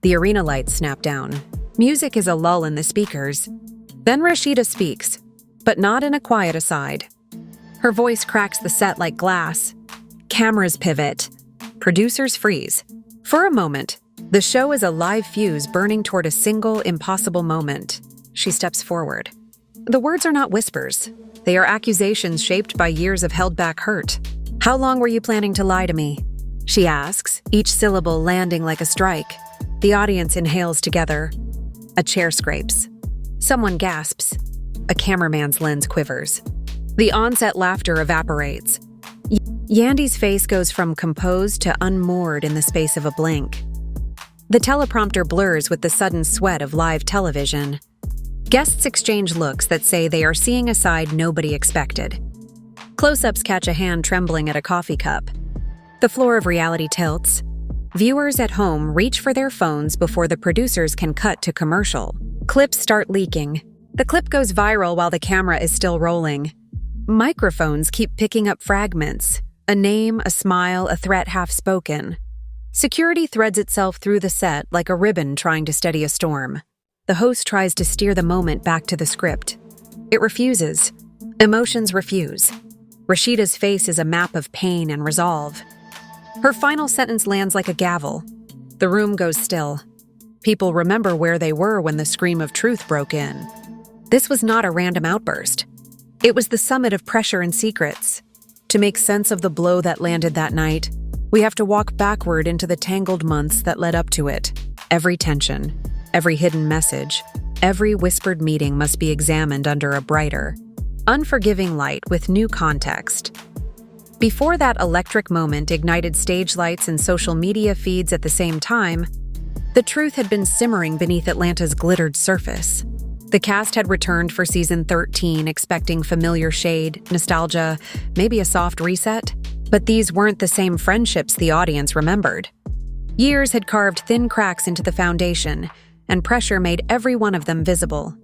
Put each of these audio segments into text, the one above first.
The arena lights snap down. Music is a lull in the speakers. Then Rasheeda speaks, but not in a quiet aside. Her voice cracks the set like glass. Cameras pivot. Producers freeze. For a moment, the show is a live fuse burning toward a single, impossible moment. She steps forward. The words are not whispers. They are accusations shaped by years of held-back hurt. "How long were you planning to lie to me?" she asks, each syllable landing like a strike. The audience inhales together. A chair scrapes. Someone gasps. A cameraman's lens quivers. The on-set laughter evaporates. Yandy's face goes from composed to unmoored in the space of a blink. The teleprompter blurs with the sudden sweat of live television. Guests exchange looks that say they are seeing a side nobody expected. Close-ups catch a hand trembling at a coffee cup. The floor of reality tilts. Viewers at home reach for their phones before the producers can cut to commercial. Clips start leaking. The clip goes viral while the camera is still rolling. Microphones keep picking up fragments. A name, a smile, a threat half-spoken. Security threads itself through the set like a ribbon trying to steady a storm. The host tries to steer the moment back to the script. It refuses. Emotions refuse. Rasheeda's face is a map of pain and resolve. Her final sentence lands like a gavel. The room goes still. People remember where they were when the scream of truth broke in. This was not a random outburst. It was the summit of pressure and secrets. To make sense of the blow that landed that night, we have to walk backward into the tangled months that led up to it. Every tension, every hidden message, every whispered meeting must be examined under a brighter, unforgiving light with new context. Before that electric moment ignited stage lights and social media feeds at the same time, the truth had been simmering beneath Atlanta's glittered surface. The cast had returned for season 13 expecting familiar shade, nostalgia, maybe a soft reset. But these weren't the same friendships the audience remembered. Years had carved thin cracks into the foundation, and pressure made every one of them visible.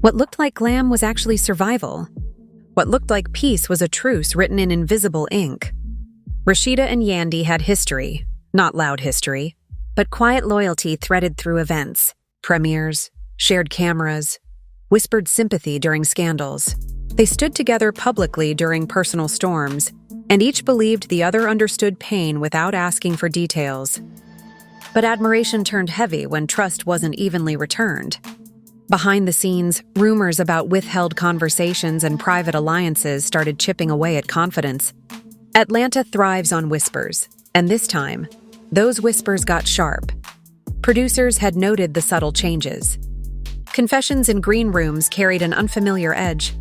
What looked like glam was actually survival. What looked like peace was a truce written in invisible ink. Rasheeda and Yandy had history, not loud history, but quiet loyalty threaded through events, premieres, shared cameras, whispered sympathy during scandals. They stood together publicly during personal storms, and each believed the other understood pain without asking for details. But admiration turned heavy when trust wasn't evenly returned. Behind the scenes, rumors about withheld conversations and private alliances started chipping away at confidence. Atlanta thrives on whispers, and this time, those whispers got sharp. Producers had noted the subtle changes. Confessions in green rooms carried an unfamiliar edge.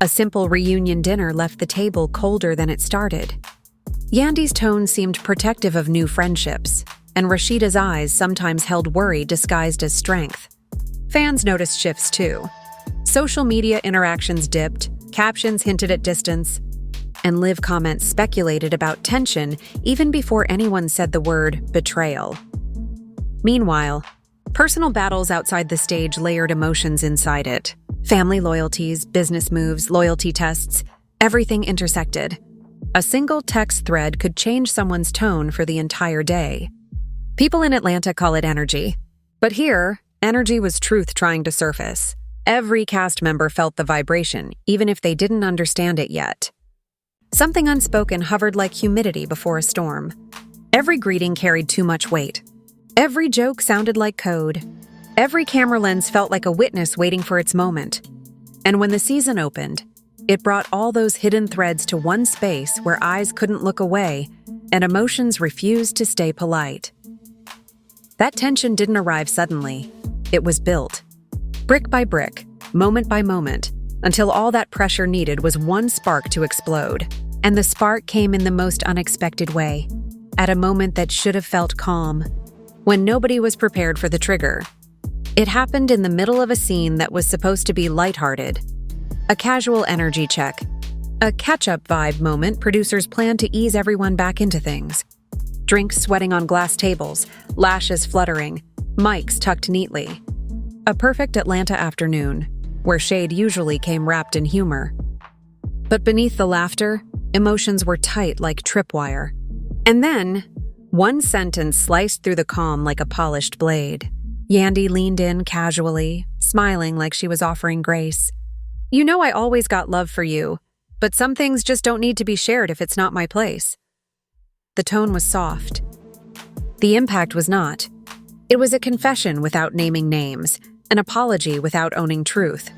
A simple reunion dinner left the table colder than it started. Yandy's tone seemed protective of new friendships, and Rasheeda's eyes sometimes held worry disguised as strength. Fans noticed shifts too. Social media interactions dipped, captions hinted at distance, and live comments speculated about tension even before anyone said the word betrayal. Meanwhile, personal battles outside the stage layered emotions inside it. Family loyalties, business moves, loyalty tests, everything intersected. A single text thread could change someone's tone for the entire day. People in Atlanta call it energy. But here, energy was truth trying to surface. Every cast member felt the vibration, even if they didn't understand it yet. Something unspoken hovered like humidity before a storm. Every greeting carried too much weight. Every joke sounded like code. Every camera lens felt like a witness waiting for its moment. And when the season opened, it brought all those hidden threads to one space where eyes couldn't look away and emotions refused to stay polite. That tension didn't arrive suddenly. It was built. Brick by brick, moment by moment, until all that pressure needed was one spark to explode. And the spark came in the most unexpected way, at a moment that should have felt calm, when nobody was prepared for the trigger. It happened in the middle of a scene that was supposed to be lighthearted. A casual energy check. A catch-up vibe moment producers planned to ease everyone back into things. Drinks sweating on glass tables, lashes fluttering, mics tucked neatly. A perfect Atlanta afternoon, where shade usually came wrapped in humor. But beneath the laughter, emotions were tight like tripwire. And then, One sentence sliced through the calm like a polished blade. Yandy leaned in casually, smiling like she was offering grace. "You know I always got love for you, but some things just don't need to be shared if it's not my place." The tone was soft. The impact was not. It was a confession without naming names, an apology without owning truth.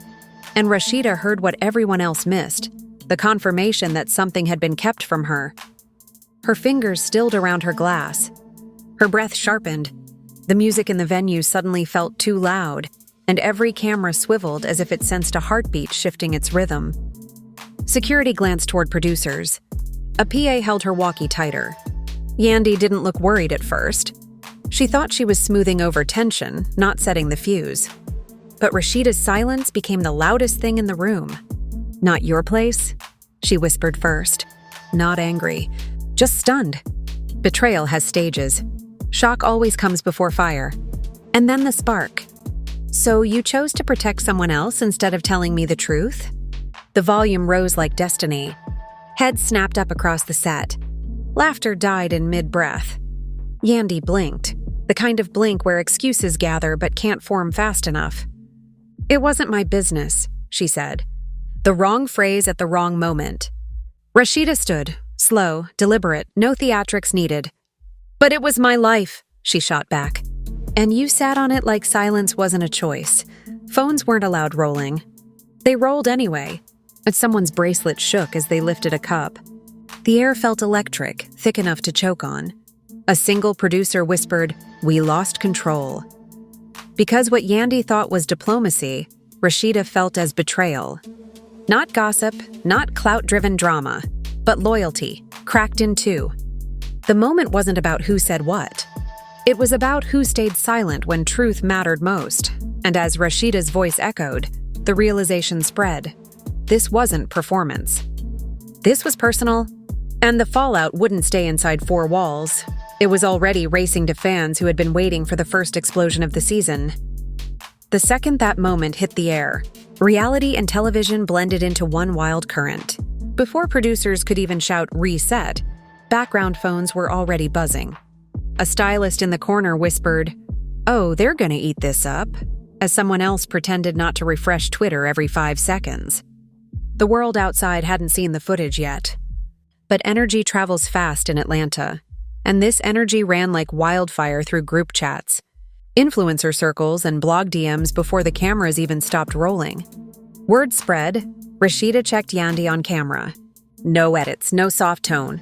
And Rasheeda heard what everyone else missed, the confirmation that something had been kept from her. Her fingers stilled around her glass. Her breath sharpened. The music in the venue suddenly felt too loud, and every camera swiveled as if it sensed a heartbeat shifting its rhythm. Security glanced toward producers. A PA held her walkie tighter. Yandy didn't look worried at first. She thought she was smoothing over tension, not setting the fuse. But Rasheeda's silence became the loudest thing in the room. "Not your place?" she whispered first. Not angry, just stunned. Betrayal has stages. Shock always comes before fire. And then the spark. "So you chose to protect someone else instead of telling me the truth?" The volume rose like destiny. Heads snapped up across the set. Laughter died in mid-breath. Yandy blinked, the kind of blink where excuses gather but can't form fast enough. "It wasn't my business," she said. The wrong phrase at the wrong moment. Rasheeda stood, slow, deliberate, no theatrics needed. "But it was my life," she shot back. "And you sat on it like silence wasn't a choice. Phones weren't allowed rolling. They rolled anyway." And someone's bracelet shook as they lifted a cup. The air felt electric, thick enough to choke on. A single producer whispered, "We lost control." Because what Yandy thought was diplomacy, Rasheeda felt as betrayal. Not gossip, not clout-driven drama, but loyalty, cracked in two. The moment wasn't about who said what. It was about who stayed silent when truth mattered most. And as Rasheeda's voice echoed, the realization spread. This wasn't performance. This was personal, and the fallout wouldn't stay inside four walls. It was already racing to fans who had been waiting for the first explosion of the season. The second that moment hit the air, reality and television blended into one wild current. Before producers could even shout "reset," background phones were already buzzing. A stylist in the corner whispered, "Oh, they're gonna eat this up," as someone else pretended not to refresh Twitter every 5 seconds. The world outside hadn't seen the footage yet. But energy travels fast in Atlanta, and this energy ran like wildfire through group chats, influencer circles, and blog DMs before the cameras even stopped rolling. Word spread. Rasheeda checked Yandy on camera. No edits, no soft tone.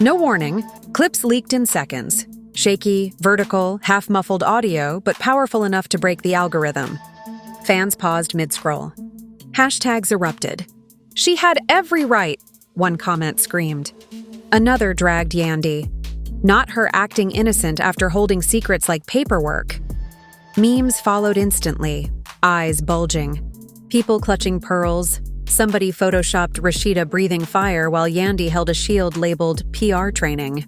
No warning. Clips leaked in seconds. Shaky, vertical, half-muffled audio, but powerful enough to break the algorithm. Fans paused mid-scroll. Hashtags erupted. "She had every right," one comment screamed. Another dragged Yandy. Not her acting innocent after holding secrets like paperwork. Memes followed instantly, eyes bulging. People clutching pearls. Somebody photoshopped Rasheeda breathing fire while Yandy held a shield labeled PR training.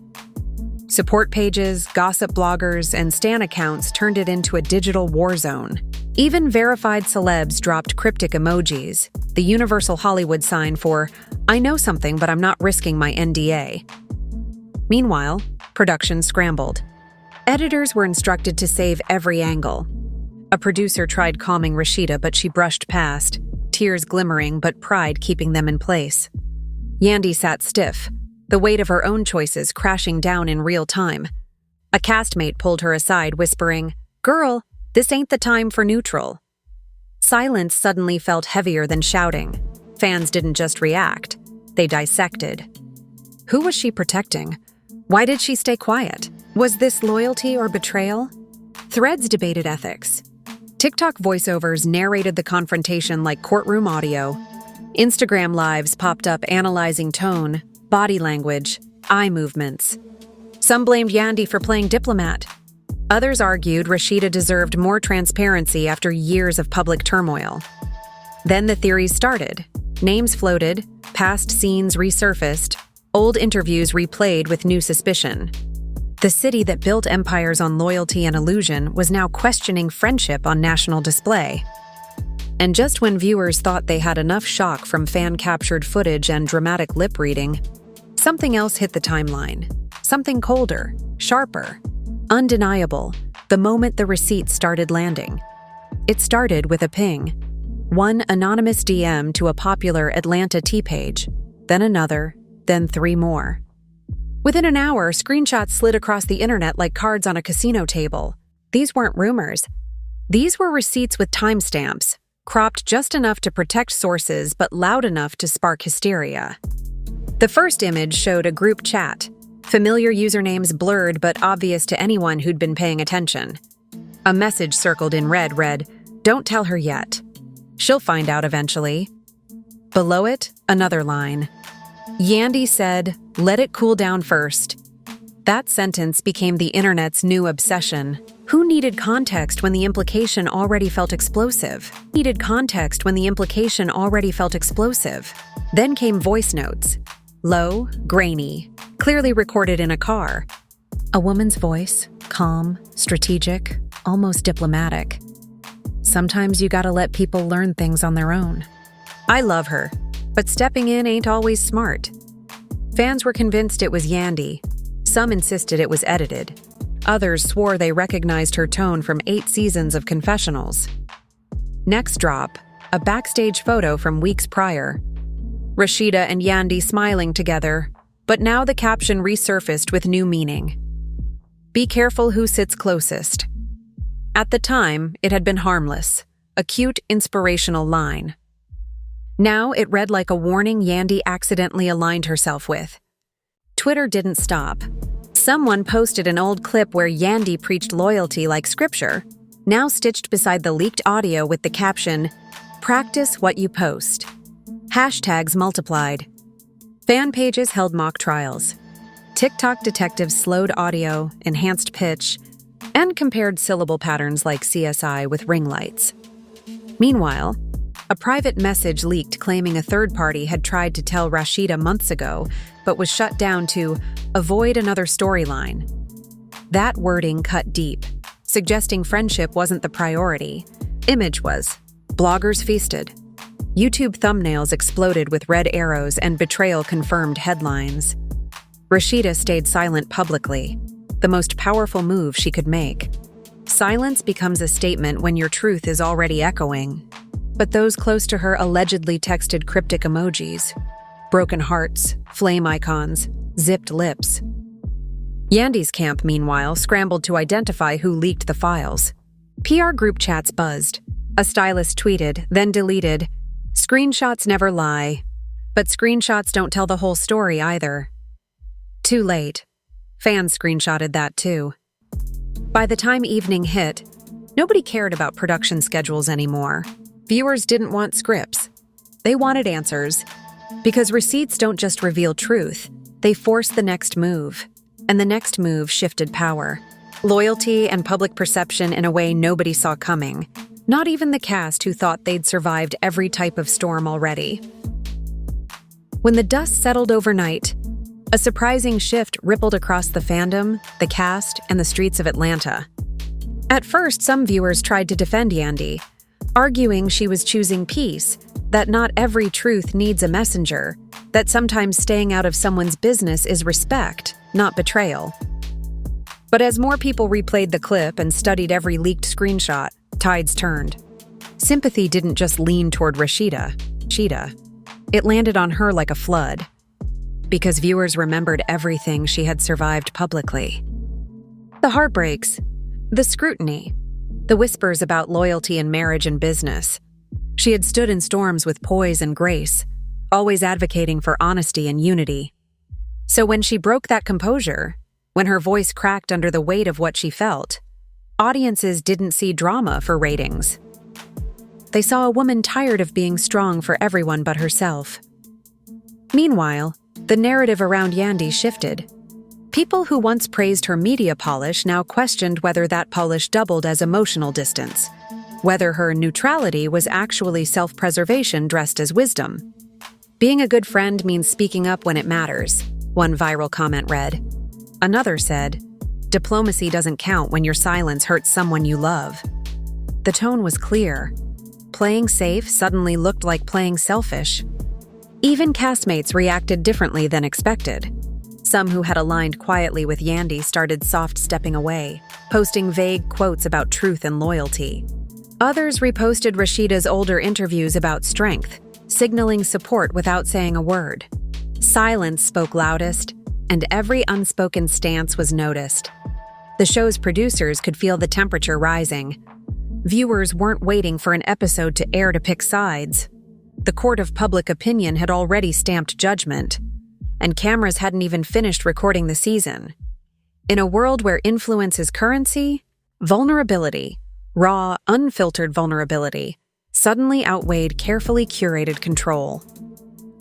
Support pages, gossip bloggers, and stan accounts turned it into a digital war zone. Even verified celebs dropped cryptic emojis, the universal Hollywood sign for, "I know something, but I'm not risking my NDA." Meanwhile, production scrambled. Editors were instructed to save every angle. A producer tried calming Rasheeda, but she brushed past, tears glimmering but pride keeping them in place. Yandy sat stiff, the weight of her own choices crashing down in real time. A castmate pulled her aside, whispering, "Girl, this ain't the time for neutral." Silence suddenly felt heavier than shouting. Fans didn't just react, they dissected. Who was she protecting? Why did she stay quiet? Was this loyalty or betrayal? Threads debated ethics. TikTok voiceovers narrated the confrontation like courtroom audio. Instagram lives popped up analyzing tone, body language, eye movements. Some blamed Yandy for playing diplomat. Others argued Rasheeda deserved more transparency after years of public turmoil. Then the theories started. Names floated, past scenes resurfaced, old interviews replayed with new suspicion. The city that built empires on loyalty and illusion was now questioning friendship on national display. And just when viewers thought they had enough shock from fan-captured footage and dramatic lip-reading, something else hit the timeline. Something colder, sharper, undeniable, the moment the receipts started landing. It started with a ping. One anonymous DM to a popular Atlanta tea page, then another, then 3 more. Within an hour, screenshots slid across the internet like cards on a casino table. These weren't rumors. These were receipts with timestamps, cropped just enough to protect sources but loud enough to spark hysteria. The first image showed a group chat, familiar usernames blurred but obvious to anyone who'd been paying attention. A message circled in red read, "Don't tell her yet. She'll find out eventually." Below it, another line. Yandy said, "Let it cool down first." That sentence became the internet's new obsession. Who needed context when the implication already felt explosive? Then came voice notes. Low, grainy, clearly recorded in a car. A woman's voice, calm, strategic, almost diplomatic. Sometimes you gotta let people learn things on their own. I love her, but stepping in ain't always smart. Fans were convinced it was Yandy. Some insisted it was edited. Others swore they recognized her tone from 8 seasons of confessionals. Next drop, a backstage photo from weeks prior. Rasheeda and Yandy smiling together, but now the caption resurfaced with new meaning. Be careful who sits closest. At the time, it had been harmless, a cute, inspirational line. Now it read like a warning Yandy accidentally aligned herself with. Twitter didn't stop. Someone posted an old clip where Yandy preached loyalty like scripture, now stitched beside the leaked audio with the caption, "Practice what you post." Hashtags multiplied. Fan pages held mock trials. TikTok detectives slowed audio, enhanced pitch, and compared syllable patterns like CSI with ring lights. Meanwhile, a private message leaked claiming a third party had tried to tell Rasheeda months ago, but was shut down to avoid another storyline. That wording cut deep, suggesting friendship wasn't the priority. Image was. Bloggers feasted. YouTube thumbnails exploded with red arrows and betrayal confirmed headlines. Rasheeda stayed silent publicly, the most powerful move she could make. Silence becomes a statement when your truth is already echoing. But those close to her allegedly texted cryptic emojis. Broken hearts, flame icons, zipped lips. Yandy's camp, meanwhile, scrambled to identify who leaked the files. PR group chats buzzed. A stylist tweeted, then deleted, "Screenshots never lie. But screenshots don't tell the whole story either." Too late. Fans screenshotted that too. By the time evening hit, nobody cared about production schedules anymore. Viewers didn't want scripts. They wanted answers. Because receipts don't just reveal truth, they force the next move. And the next move shifted power. Loyalty and public perception in a way nobody saw coming. Not even the cast who thought they'd survived every type of storm already. When the dust settled overnight, a surprising shift rippled across the fandom, the cast, and the streets of Atlanta. At first, some viewers tried to defend Yandy, arguing she was choosing peace, that not every truth needs a messenger, that sometimes staying out of someone's business is respect, not betrayal. But as more people replayed the clip and studied every leaked screenshot, tides turned. Sympathy didn't just lean toward Rasheeda. It landed on her like a flood. Because viewers remembered everything she had survived publicly. The heartbreaks, the scrutiny, the whispers about loyalty in marriage and business. She had stood in storms with poise and grace, always advocating for honesty and unity. So when she broke that composure, when her voice cracked under the weight of what she felt, audiences didn't see drama for ratings. They saw a woman tired of being strong for everyone but herself. Meanwhile, the narrative around Yandy shifted. People who once praised her media polish now questioned whether that polish doubled as emotional distance, whether her neutrality was actually self-preservation dressed as wisdom. Being a good friend means speaking up when it matters, one viral comment read. Another said, diplomacy doesn't count when your silence hurts someone you love. The tone was clear. Playing safe suddenly looked like playing selfish. Even castmates reacted differently than expected. Some who had aligned quietly with Yandy started soft-stepping away, posting vague quotes about truth and loyalty. Others reposted Rasheeda's older interviews about strength, signaling support without saying a word. Silence spoke loudest, and every unspoken stance was noticed. The show's producers could feel the temperature rising. Viewers weren't waiting for an episode to air to pick sides. The court of public opinion had already stamped judgment, and cameras hadn't even finished recording the season. In a world where influence is currency, vulnerability, raw, unfiltered vulnerability, suddenly outweighed carefully curated control.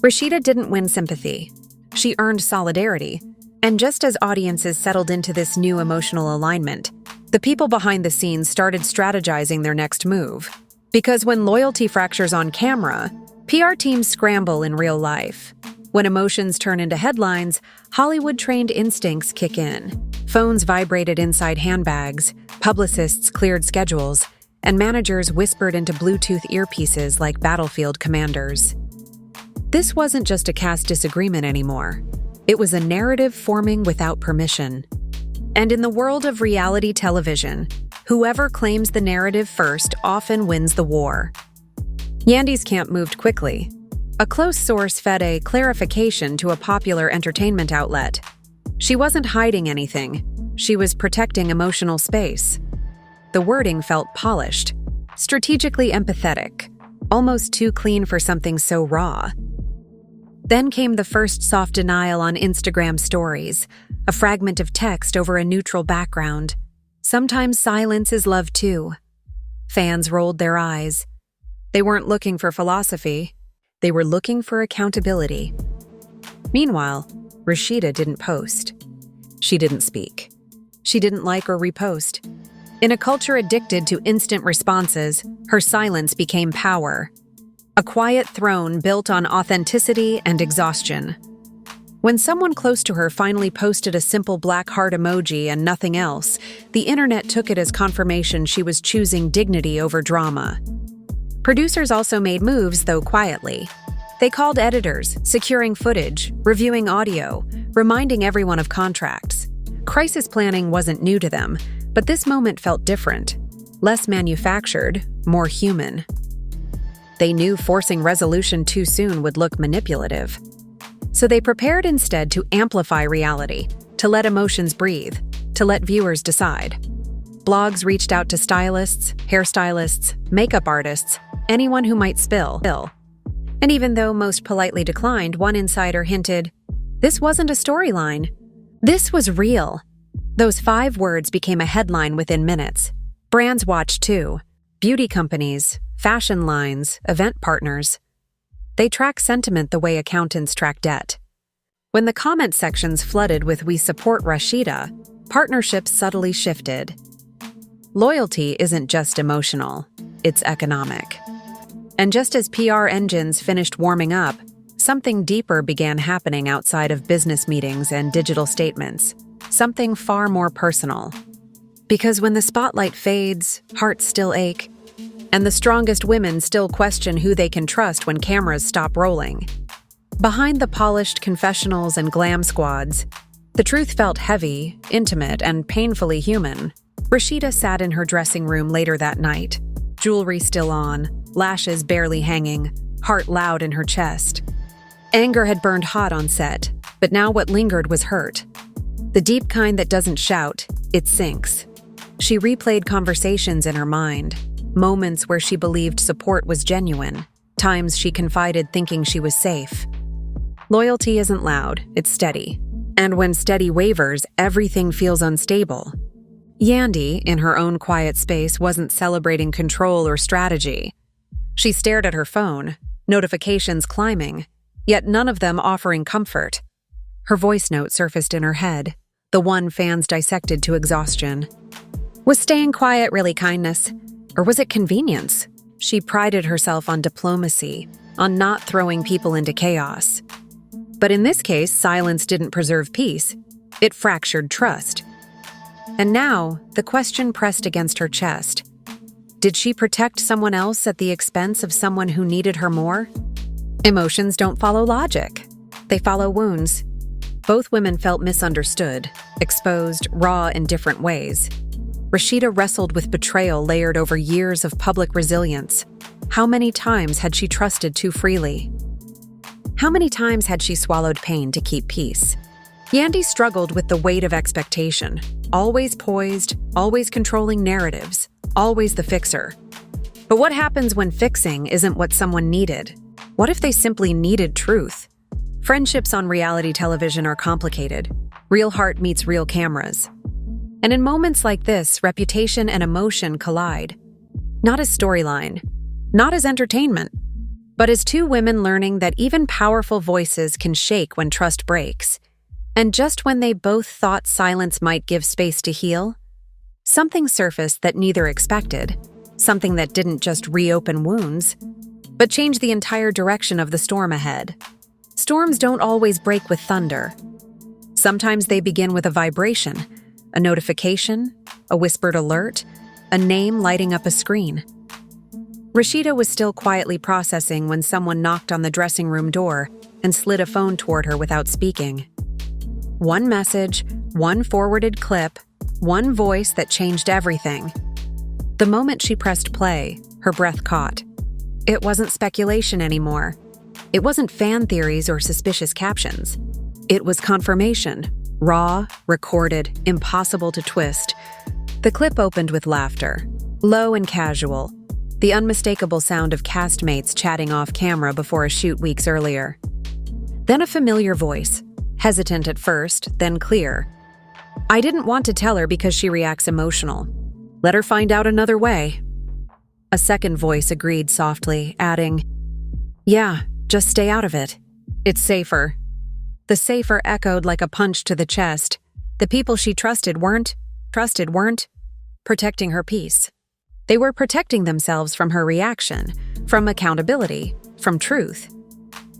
Rasheeda didn't win sympathy. She earned solidarity, and just as audiences settled into this new emotional alignment, the people behind the scenes started strategizing their next move. Because when loyalty fractures on camera, PR teams scramble in real life. When emotions turn into headlines, Hollywood-trained instincts kick in. Phones vibrated inside handbags, publicists cleared schedules, and managers whispered into Bluetooth earpieces like battlefield commanders. This wasn't just a cast disagreement anymore. It was a narrative forming without permission. And in the world of reality television, whoever claims the narrative first often wins the war. Yandy's camp moved quickly. A close source fed a clarification to a popular entertainment outlet. She wasn't hiding anything. She was protecting emotional space. The wording felt polished, strategically empathetic, almost too clean for something so raw. Then came the first soft denial on Instagram stories, a fragment of text over a neutral background. Sometimes silence is love too. Fans rolled their eyes. They weren't looking for philosophy. They were looking for accountability. Meanwhile, Rasheeda didn't post. She didn't speak. She didn't like or repost. In a culture addicted to instant responses, her silence became power. A quiet throne built on authenticity and exhaustion. When someone close to her finally posted a simple black heart emoji and nothing else, the internet took it as confirmation she was choosing dignity over drama. Producers also made moves, though quietly. They called editors, securing footage, reviewing audio, reminding everyone of contracts. Crisis planning wasn't new to them, but this moment felt different. Less manufactured, more human. They knew forcing resolution too soon would look manipulative. So they prepared instead to amplify reality, to let emotions breathe, to let viewers decide. Blogs reached out to stylists, hairstylists, makeup artists, anyone who might spill. And even though most politely declined, one insider hinted, this wasn't a storyline. This was real. Those 5 words became a headline within minutes. Brands watched too. Beauty companies, fashion lines, event partners. They track sentiment the way accountants track debt. When the comment sections flooded with "We support Rasheeda," partnerships subtly shifted. Loyalty isn't just emotional, it's economic. And just as PR engines finished warming up, something deeper began happening outside of business meetings and digital statements. Something far more personal. Because when the spotlight fades, hearts still ache, and the strongest women still question who they can trust when cameras stop rolling. Behind the polished confessionals and glam squads, the truth felt heavy, intimate, and painfully human. Rasheeda sat in her dressing room later that night, jewelry still on, lashes barely hanging, heart loud in her chest. Anger had burned hot on set, but now what lingered was hurt. The deep kind that doesn't shout, it sinks. She replayed conversations in her mind, moments where she believed support was genuine, times she confided thinking she was safe. Loyalty isn't loud, it's steady. And when steady wavers, everything feels unstable. Yandy, in her own quiet space, wasn't celebrating control or strategy. She stared at her phone, notifications climbing, yet none of them offering comfort. Her voice note surfaced in her head, the one fans dissected to exhaustion. Was staying quiet really kindness? Or was it convenience? She prided herself on diplomacy, on not throwing people into chaos. But in this case, silence didn't preserve peace. It fractured trust. And now, the question pressed against her chest. Did she protect someone else at the expense of someone who needed her more? Emotions don't follow logic. They follow wounds. Both women felt misunderstood, exposed, raw in different ways. Rasheeda wrestled with betrayal layered over years of public resilience. How many times had she trusted too freely? How many times had she swallowed pain to keep peace? Yandy struggled with the weight of expectation, always poised, always controlling narratives, always the fixer. But what happens when fixing isn't what someone needed? What if they simply needed truth? Friendships on reality television are complicated. Real heart meets real cameras. And in moments like this, reputation and emotion collide. Not as storyline, not as entertainment, but as two women learning that even powerful voices can shake when trust breaks. And just when they both thought silence might give space to heal, something surfaced that neither expected, something that didn't just reopen wounds, but change the entire direction of the storm ahead. Storms don't always break with thunder. Sometimes they begin with a vibration, a notification, a whispered alert, a name lighting up a screen. Rasheeda was still quietly processing when someone knocked on the dressing room door and slid a phone toward her without speaking. One message, one forwarded clip, one voice that changed everything. The moment she pressed play, her breath caught. It wasn't speculation anymore. It wasn't fan theories or suspicious captions. It was confirmation, raw, recorded, impossible to twist. The clip opened with laughter, low and casual, the unmistakable sound of castmates chatting off camera before a shoot weeks earlier. Then a familiar voice, hesitant at first, then clear. I didn't want to tell her because she reacts emotional. Let her find out another way. A second voice agreed softly, adding, Yeah, just stay out of it. It's safer. The safer echoed like a punch to the chest. The people she trusted weren't protecting her peace. They were protecting themselves from her reaction, from accountability, from truth.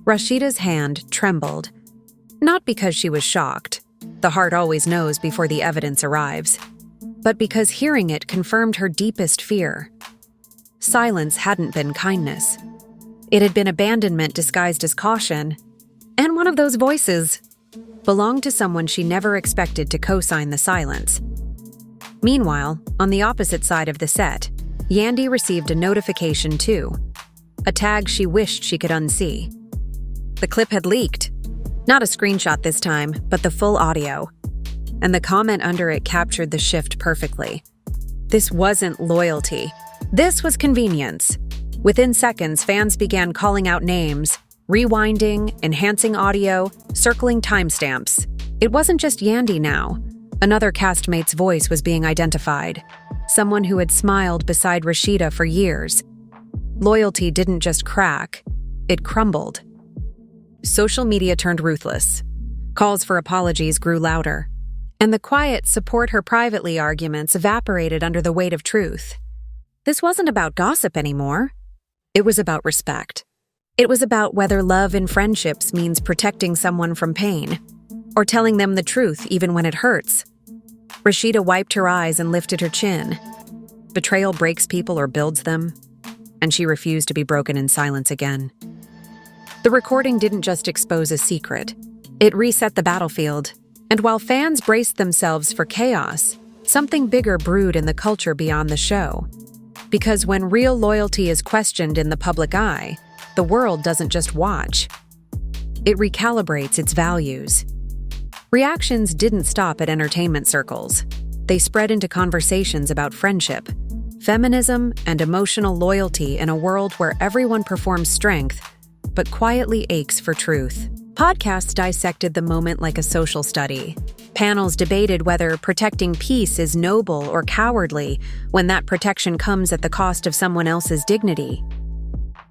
Rasheeda's hand trembled. Not because she was shocked. The heart always knows before the evidence arrives. But because hearing it confirmed her deepest fear. Silence hadn't been kindness. It had been abandonment disguised as caution. And one of those voices belonged to someone she never expected to co-sign the silence. Meanwhile, on the opposite side of the set, Yandy received a notification too. A tag she wished she could unsee. The clip had leaked. Not a screenshot this time, but the full audio. And the comment under it captured the shift perfectly. This wasn't loyalty. This was convenience. Within seconds, fans began calling out names, rewinding, enhancing audio, circling timestamps. It wasn't just Yandy now. Another castmate's voice was being identified. Someone who had smiled beside Rasheeda for years. Loyalty didn't just crack, it crumbled. Social media turned ruthless. Calls for apologies grew louder. And the quiet support her privately arguments evaporated under the weight of truth. This wasn't about gossip anymore. It was about respect. It was about whether love in friendships means protecting someone from pain, or telling them the truth even when it hurts. Rasheeda wiped her eyes and lifted her chin. Betrayal breaks people or builds them, and she refused to be broken in silence again. The recording didn't just expose a secret. It reset the battlefield, and while fans braced themselves for chaos, something bigger brewed in the culture beyond the show. Because when real loyalty is questioned in the public eye, the world doesn't just watch. It recalibrates its values. Reactions didn't stop at entertainment circles. They spread into conversations about friendship, feminism, and emotional loyalty in a world where everyone performs strength, but quietly aches for truth. Podcasts dissected the moment like a social study. Panels debated whether protecting peace is noble or cowardly when that protection comes at the cost of someone else's dignity.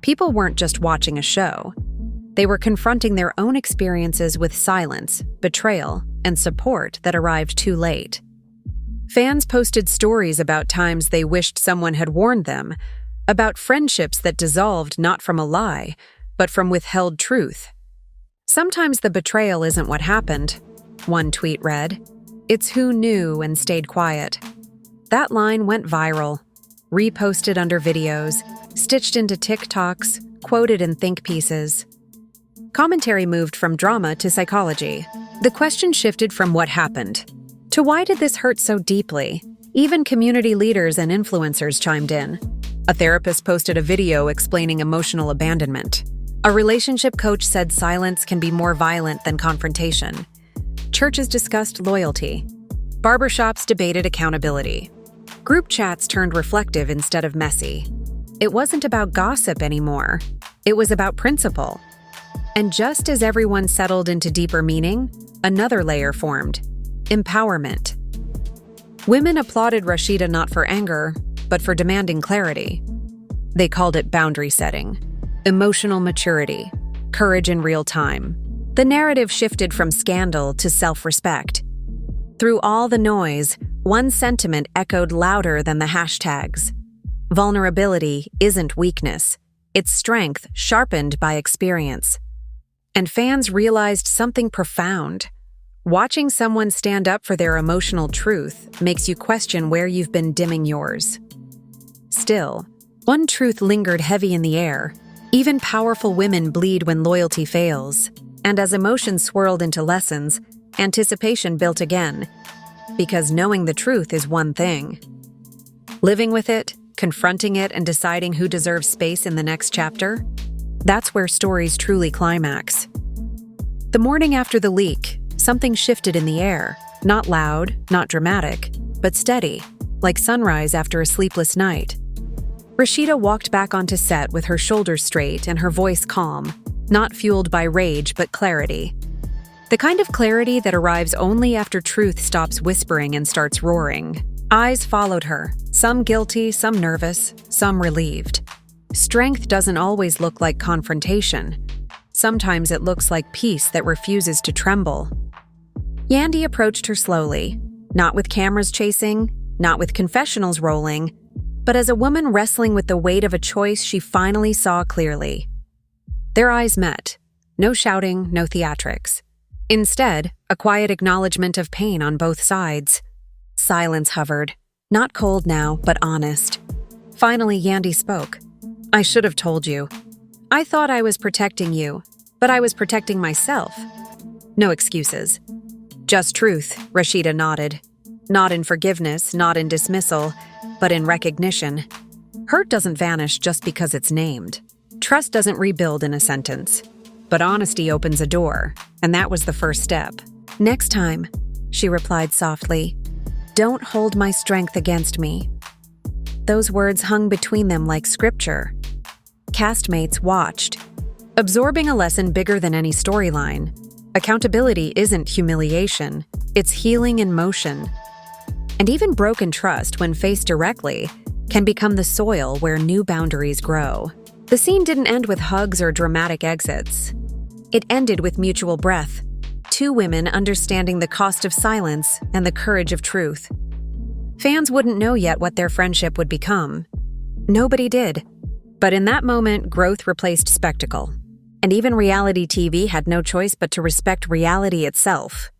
People weren't just watching a show. They were confronting their own experiences with silence, betrayal, and support that arrived too late. Fans posted stories about times they wished someone had warned them, about friendships that dissolved not from a lie, but from withheld truth. Sometimes the betrayal isn't what happened, one tweet read. It's who knew and stayed quiet. That line went viral, reposted under videos, stitched into TikToks, quoted in think pieces. Commentary moved from drama to psychology. The question shifted from what happened to why did this hurt so deeply? Even community leaders and influencers chimed in. A therapist posted a video explaining emotional abandonment. A relationship coach said silence can be more violent than confrontation. Churches discussed loyalty. Barbershops debated accountability. Group chats turned reflective instead of messy. It wasn't about gossip anymore. It was about principle. And just as everyone settled into deeper meaning, another layer formed: empowerment. Women applauded Rasheeda not for anger, but for demanding clarity. They called it boundary setting, emotional maturity, courage in real time. The narrative shifted from scandal to self-respect. Through all the noise, one sentiment echoed louder than the hashtags. Vulnerability isn't weakness, it's strength sharpened by experience. And fans realized something profound. Watching someone stand up for their emotional truth makes you question where you've been dimming yours. Still, one truth lingered heavy in the air. Even powerful women bleed when loyalty fails. And as emotions swirled into lessons, anticipation built again. Because knowing the truth is one thing. Living with it, confronting it, and deciding who deserves space in the next chapter, that's where stories truly climax. The morning after the leak, something shifted in the air. Not loud, not dramatic, but steady, like sunrise after a sleepless night. Rasheeda walked back onto set with her shoulders straight and her voice calm, not fueled by rage but clarity. The kind of clarity that arrives only after truth stops whispering and starts roaring. Eyes followed her, some guilty, some nervous, some relieved. Strength doesn't always look like confrontation. Sometimes it looks like peace that refuses to tremble. Yandy approached her slowly, not with cameras chasing, not with confessionals rolling, but as a woman wrestling with the weight of a choice she finally saw clearly. Their eyes met. No shouting, no theatrics. Instead, a quiet acknowledgement of pain on both sides. Silence hovered, not cold now, but honest. Finally, Yandy spoke. "I should have told you. I thought I was protecting you, but I was protecting myself." No excuses. Just truth, Rasheeda nodded. Not in forgiveness, not in dismissal, but in recognition. Hurt doesn't vanish just because it's named. Trust doesn't rebuild in a sentence. But honesty opens a door, and that was the first step. "Next time," she replied softly, "don't hold my strength against me." Those words hung between them like scripture. Castmates watched, absorbing a lesson bigger than any storyline. Accountability isn't humiliation, it's healing in motion. And even broken trust, when faced directly, can become the soil where new boundaries grow. The scene didn't end with hugs or dramatic exits. It ended with mutual breath, two women understanding the cost of silence and the courage of truth. Fans wouldn't know yet what their friendship would become. Nobody did. But in that moment, growth replaced spectacle. And even reality TV had no choice but to respect reality itself.